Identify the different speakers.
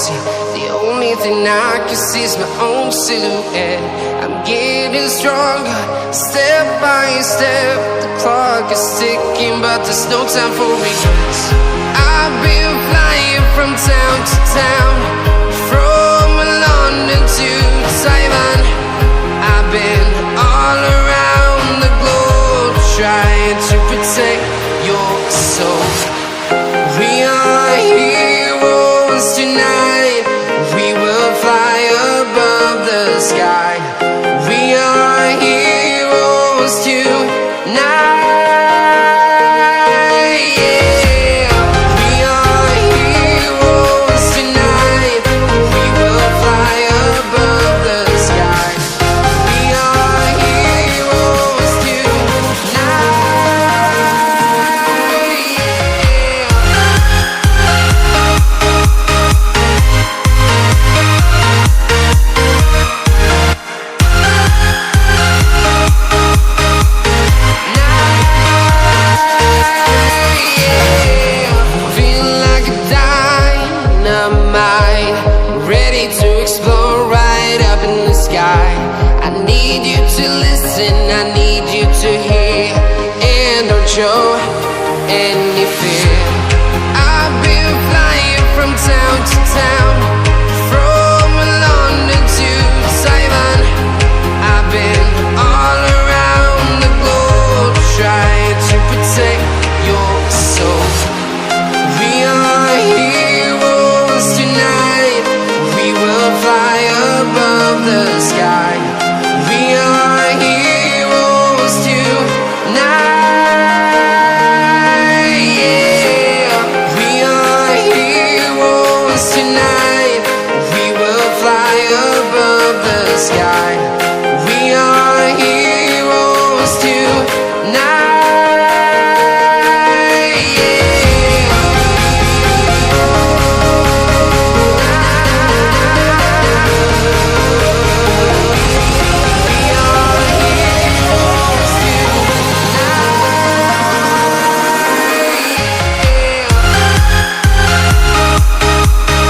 Speaker 1: empty. The only thing I can see is my own silhouette. I'm getting stronger, step by step. The clock is ticking, but there's no time for regrets. I've been flying from town to town, from London to Taiwan. I've been all around the globe, trying to protect your soul. We are heroes tonight. We will fly above the sky. We are heroes tonight. Show any fear. I've been flying from town to town, from London to Taiwan. I've been all around the globe, trying to protect your soul. We are heroes tonight. We will fly above the sky. We are heroes tonight. Tonight